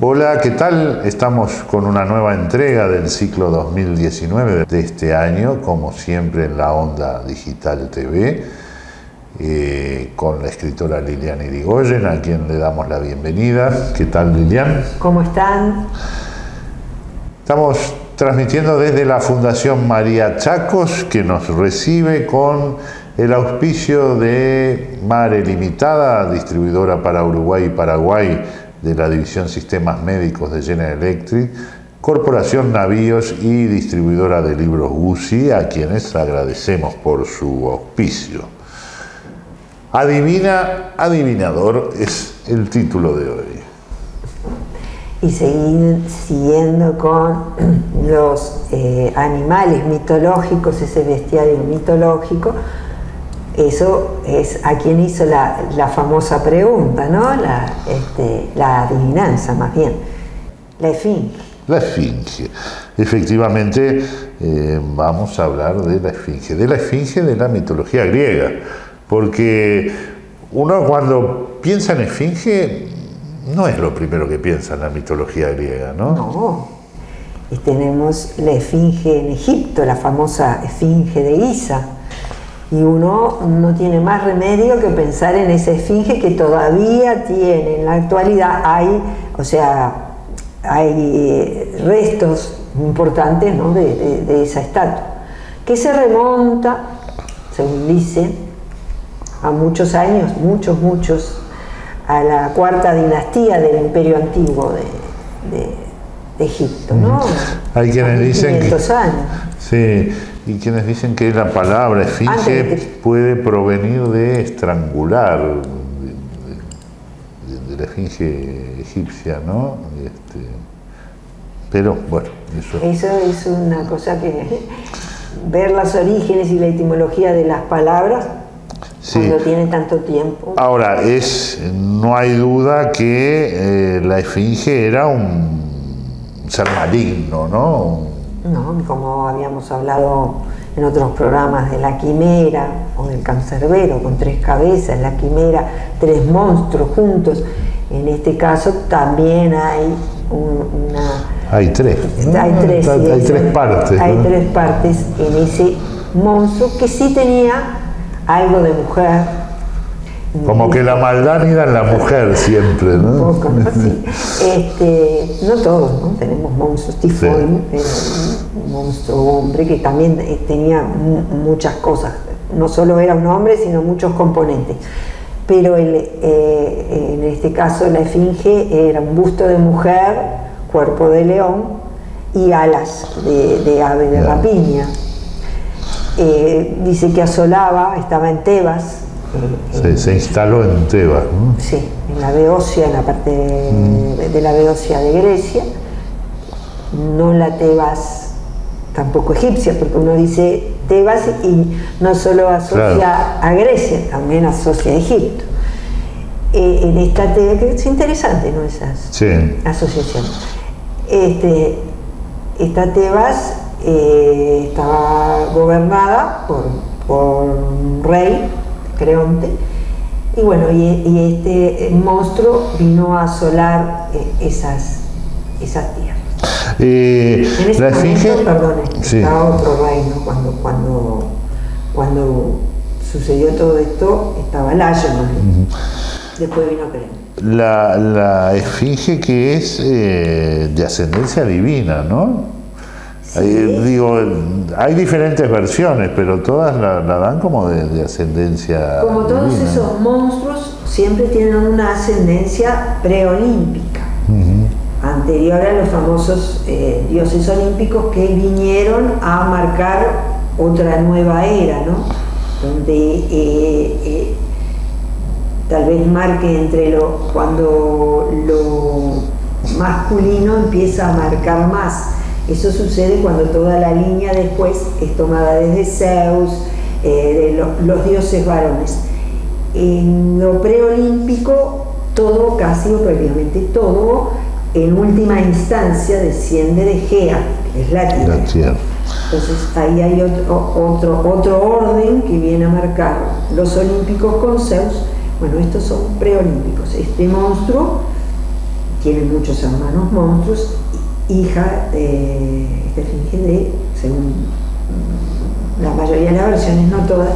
Hola, ¿qué tal? Estamos con una nueva entrega del ciclo 2019 de este año, como siempre en la Onda Digital TV, con la escritora Liliana Irigoyen, a quien le damos la bienvenida. ¿Qué tal, Lilian? ¿Cómo están? Estamos transmitiendo desde la Fundación María Chacos, que nos recibe con el auspicio de Mare Limitada, distribuidora para Uruguay y Paraguay de la División Sistemas Médicos de General Electric, Corporación Navíos y distribuidora de libros Guzzi, a quienes agradecemos por su auspicio. Adivina, adivinador es el título de hoy. Y siguiendo con los animales mitológicos, ese bestiario mitológico, eso es a quien hizo la famosa pregunta, ¿no? La adivinanza, más bien. La esfinge. La esfinge. Efectivamente, vamos a hablar de la esfinge de la mitología griega, porque uno cuando piensa en esfinge no es lo primero que piensa en la mitología griega, ¿no? No. Y tenemos la esfinge en Egipto, la famosa esfinge de Giza. Y uno no tiene más remedio que pensar en esa esfinge que todavía tiene, en la actualidad hay restos importantes, ¿no? de esa estatua, que se remonta, según dicen, a muchos años, muchos, a la cuarta dinastía del Imperio Antiguo de Egipto, ¿no? Hay quienes dicen 500 años. Sí, y quienes dicen que la palabra esfinge puede provenir de estrangular, de la esfinge egipcia, ¿no? Pero bueno, eso es una cosa que ver los orígenes y la etimología de las palabras, sí, cuando tienen tanto tiempo. Ahora, no hay duda que la esfinge era un ser maligno, ¿no? No, como habíamos hablado en otros programas de la quimera o del cancerbero, con 3 cabezas, la quimera, 3 monstruos juntos. En este caso también hay Hay 3. ¿no? Hay 3 partes. Hay 3 partes en ese monstruo que sí tenía algo de mujer. Como que la maldad anida en la mujer siempre, ¿no? Un poco, ¿no? Sí. No todos, ¿no? Tenemos monstruos, Tifón, sí. Un monstruo hombre que también tenía muchas cosas. No solo era un hombre, sino muchos componentes. Pero en este caso la esfinge era un busto de mujer, cuerpo de león y alas de ave de rapiña. Dice que asolaba, estaba en Tebas. Se instaló en Tebas, ¿no? Sí, en la Beocia, en la parte de la Beocia de Grecia, no la Tebas tampoco egipcia, porque uno dice Tebas y no solo asocia a Grecia, también asocia a Egipto. En esta Tebas, que es interesante, ¿no? Esas asociaciones. Esta Tebas estaba gobernada por un rey, Creonte, y bueno, y este monstruo vino a asolar esas tierras. En ese momento, perdón, estaba otro reino, cuando sucedió todo esto, estaba Layo, después vino Creonte. La esfinge que es de ascendencia divina, ¿no? Sí. Hay diferentes versiones, pero todas la dan como de ascendencia como todos divina. Esos monstruos siempre tienen una ascendencia preolímpica, anterior a los famosos dioses olímpicos que vinieron a marcar otra nueva era, ¿no? Donde tal vez marque cuando lo masculino empieza a marcar más. Eso sucede cuando toda la línea después es tomada desde Zeus, de los dioses varones. En lo preolímpico, todo, casi o prácticamente todo, en última instancia desciende de Gea, que es la Tierra. Entonces ahí hay otro orden que viene a marcar los olímpicos con Zeus. Bueno, estos son preolímpicos. Este monstruo tiene muchos hermanos monstruos, hija de esta esfinge de, según la mayoría de las versiones, no todas,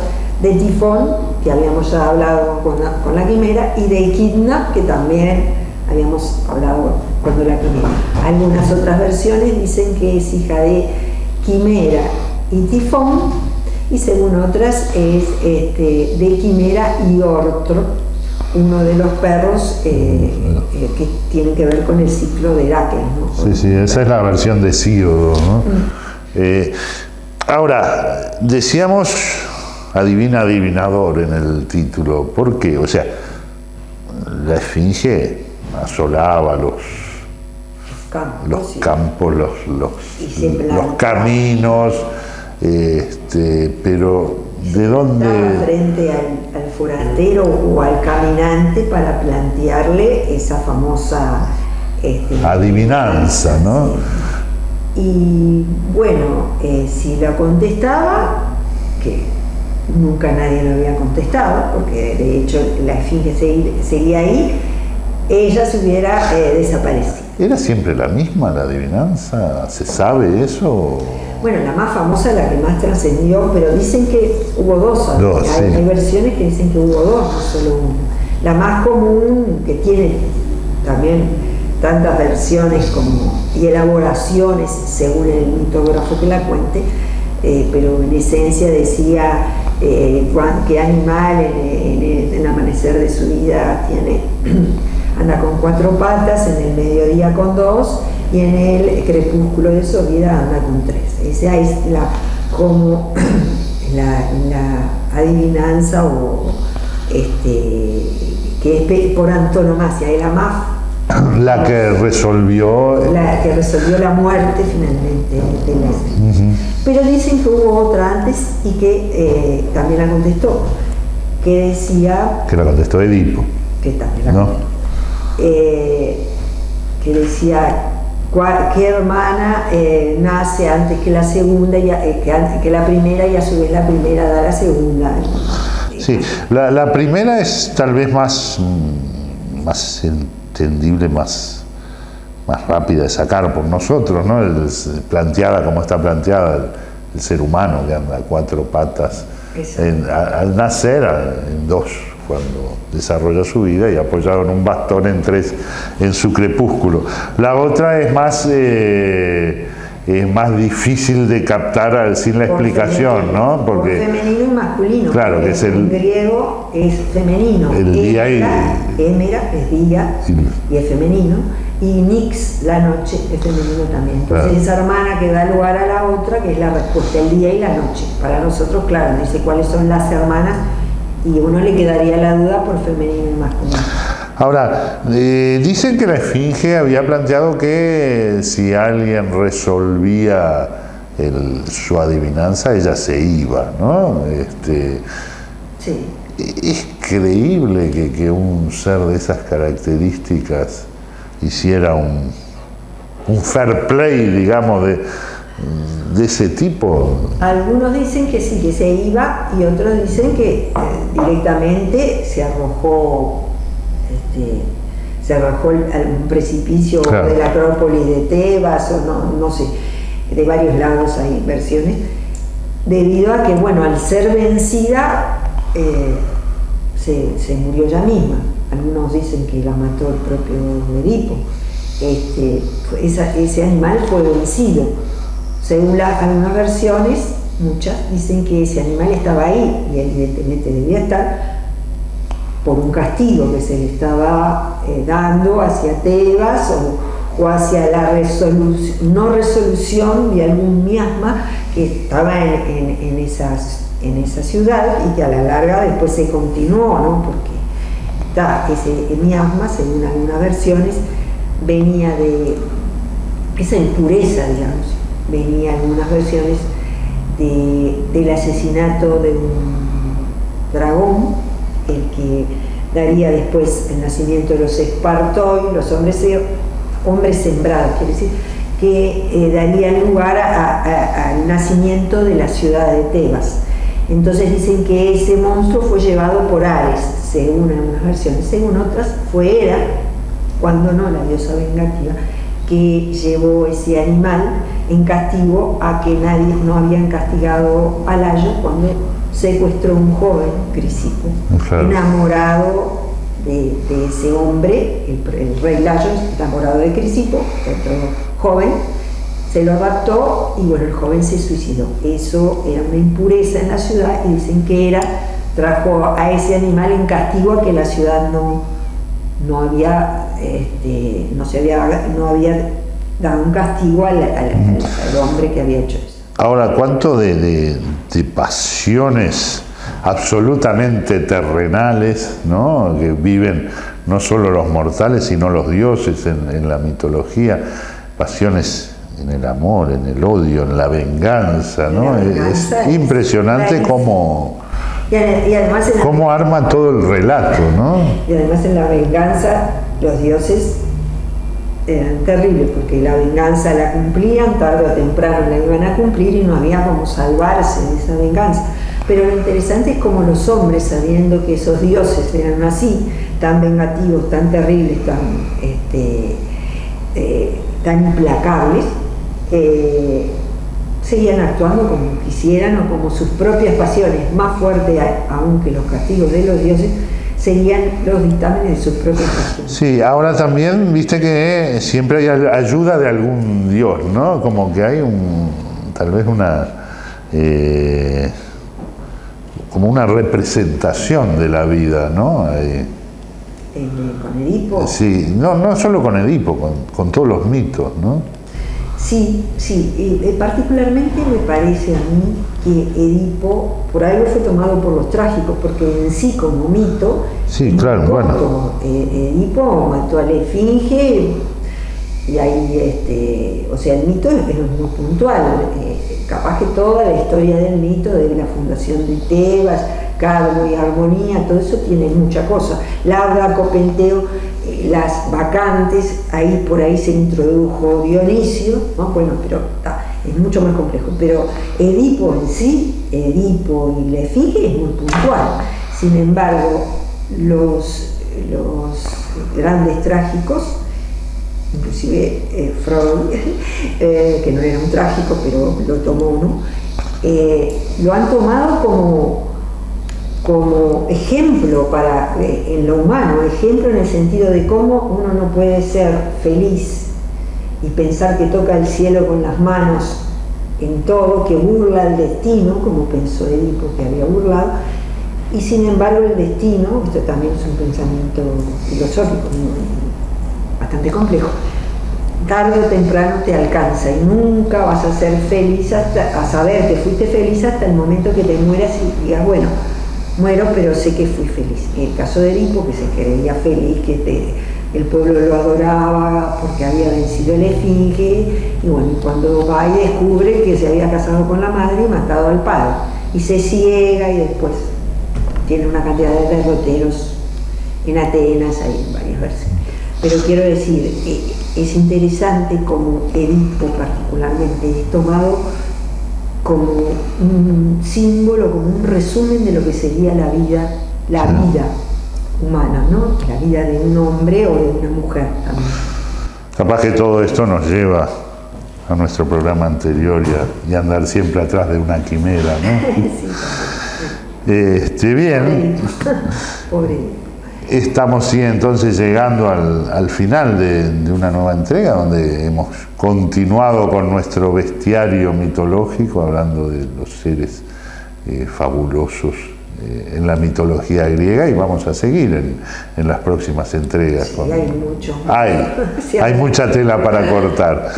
de Tifón, que habíamos ya hablado con la quimera, y de Echidna, que también habíamos hablado cuando la quimera. Algunas otras versiones dicen que es hija de Quimera y Tifón, y según otras es de Quimera y Ortro, uno de los perros que tienen que ver con el ciclo de Heracles, ¿no? Sí, sí, esa es la versión de Hesíodo, ¿no? Ahora, decíamos adivina adivinador en el título. ¿Por qué? O sea, la esfinge asolaba los campos, los caminos, pero ¿de dónde? Estaba frente al forastero o al caminante para plantearle esa famosa adivinanza, ¿no? Sí. Y bueno, si la contestaba, que nunca nadie lo había contestado, porque de hecho la esfinge seguía ahí, ella se hubiera desaparecido. ¿Era siempre la misma la adivinanza? ¿Se sabe eso? Bueno, la más famosa, la que más trascendió, pero dicen que hubo dos. Hay versiones que dicen que hubo dos, no solo una. La más común, que tiene también tantas versiones y elaboraciones según el mitógrafo que la cuente, pero en esencia decía qué animal en el amanecer de su vida anda con 4 patas, en el mediodía con 2 y en el crepúsculo de su vida anda con 3. Esa es como la adivinanza que es por antonomasia, es la más... La que resolvió la muerte finalmente de la esfinge. Pero dicen que hubo otra antes y que también la contestó, que decía... Que la contestó Edipo. Que también la contestó. Que decía, ¿qué hermana nace antes que la segunda, que la primera, y a su vez la primera da la segunda? Sí, la primera es tal vez más entendible, más rápida de sacar por nosotros, ¿no? Planteada como está planteada el ser humano, que anda a 4 patas al nacer, en 2 cuando desarrolla su vida, y apoyado en un bastón en 3 en su crepúsculo. La otra es más difícil de captar sin la explicación, ¿no? Porque femenino y masculino. Claro, que es en griego es femenino. El día Émera es día y es femenino. Y Nix, la noche, es femenino también. Entonces esa hermana que da lugar a la otra, que es la respuesta, el día y la noche. Para nosotros, claro, dice cuáles son las hermanas, y a uno le quedaría la duda por femenino y masculino. Ahora, dicen que la esfinge había planteado que si alguien resolvía su adivinanza, ella se iba, ¿no? Sí. ¿Es creíble que un ser de esas características hiciera un fair play, digamos, de ese tipo? Algunos dicen que sí, que se iba, y otros dicen que directamente se arrojó a un precipicio, claro, de la Acrópolis de Tebas, o no sé, de varios lados hay versiones, debido a que, bueno, al ser vencida se murió ella misma. Algunos dicen que la mató el propio Edipo. Ese animal fue vencido. Según algunas versiones, muchas dicen que ese animal estaba ahí, y evidentemente debía estar por un castigo que se le estaba dando hacia Tebas o hacia la no resolución de algún miasma que estaba en esa ciudad, y que a la larga después se continuó, ¿no? Porque ese miasma, según algunas versiones, venía de esa impureza, digamos, venía en algunas versiones del asesinato de un dragón, el que daría después el nacimiento de los espartoi, los hombres sembrados, quiere decir, que daría lugar al nacimiento de la ciudad de Tebas. Entonces dicen que ese monstruo fue llevado por Ares, según algunas versiones. Según otras fue Hera, cuando no, la diosa vengativa, que llevó ese animal en castigo a que nadie, no habían castigado a Layo cuando secuestró un joven, Crisipo, claro, enamorado de ese hombre, el rey Layo, enamorado de Crisipo, otro joven, se lo raptó y bueno, el joven se suicidó. Eso era una impureza en la ciudad y dicen que trajo a ese animal en castigo a que la ciudad no había dado un castigo al hombre que había hecho eso. Ahora, ¿cuánto de pasiones absolutamente terrenales, ¿no?, que viven no solo los mortales, sino los dioses en la mitología? Pasiones en el amor, en el odio, en la venganza, ¿no? Es impresionante cómo arma todo el relato, ¿no? Y además en la venganza los dioses eran terribles, porque la venganza la cumplían, tarde o temprano la iban a cumplir y no había como salvarse de esa venganza. Pero lo interesante es cómo los hombres, sabiendo que esos dioses eran así, tan vengativos, tan terribles, tan implacables, seguían actuando como quisieran o como sus propias pasiones, más fuertes aún que los castigos de los dioses, serían los dictámenes de sus propias pasiones. Sí, ahora también viste que siempre hay ayuda de algún dios, ¿no? Como que hay tal vez como una representación de la vida, ¿no? ¿Con Edipo? Sí, no solo con Edipo, con todos los mitos, ¿no? Sí, particularmente me parece a mí que Edipo por algo fue tomado por los trágicos, porque en sí como mito, sí, claro, bueno, Edipo mató a la Esfinge y ahí, o sea, el mito es muy puntual, capaz que toda la historia del mito, de la fundación de Tebas, Cadmo y Armonía, todo eso tiene mucha cosa. Labda, Copenteo, las vacantes, por ahí se introdujo Dionisio, ¿no? Bueno, pero es mucho más complejo. Pero Edipo en sí, Edipo y la Esfinge es muy puntual. Sin embargo, los grandes trágicos, inclusive Freud, que no era un trágico, pero lo tomó uno, lo han tomado como ejemplo en lo humano, ejemplo en el sentido de cómo uno no puede ser feliz y pensar que toca el cielo con las manos en todo, que burla el destino, como pensó Edipo que había burlado, y sin embargo el destino, esto también es un pensamiento filosófico bastante complejo, tarde o temprano te alcanza y nunca vas a ser feliz a saber que fuiste feliz hasta el momento que te mueras y digas, bueno, muero, pero sé que fui feliz. En el caso de Edipo, que se creía feliz, que el pueblo lo adoraba porque había vencido el Esfinge, y bueno, cuando va y descubre que se había casado con la madre y matado al padre, y se ciega y después tiene una cantidad de derroteros en Atenas, hay varias versiones. Pero quiero decir, es interesante como Edipo particularmente es tomado como un símbolo, como un resumen de lo que sería la vida humana, ¿no? La vida de un hombre o de una mujer también. Capaz que todo esto nos lleva a nuestro programa anterior y a andar siempre atrás de una quimera, ¿no? Sí, bien. Pobre. Estamos sí entonces llegando al final de una nueva entrega donde hemos continuado con nuestro bestiario mitológico, hablando de los seres fabulosos en la mitología griega, y vamos a seguir en las próximas entregas. Sí, hay mucho. Hay mucha tela para cortar.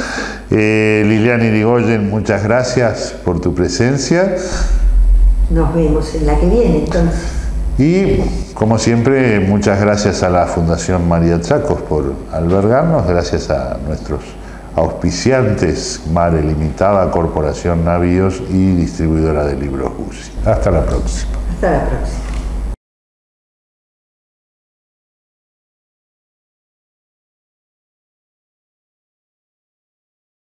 Liliana Irigoyen, muchas gracias por tu presencia. Nos vemos en la que viene entonces. Y, como siempre, muchas gracias a la Fundación María Chacos por albergarnos, gracias a nuestros auspiciantes, Mare Limitada, Corporación Navíos y distribuidora de libros UCI. Hasta la próxima. Hasta la próxima.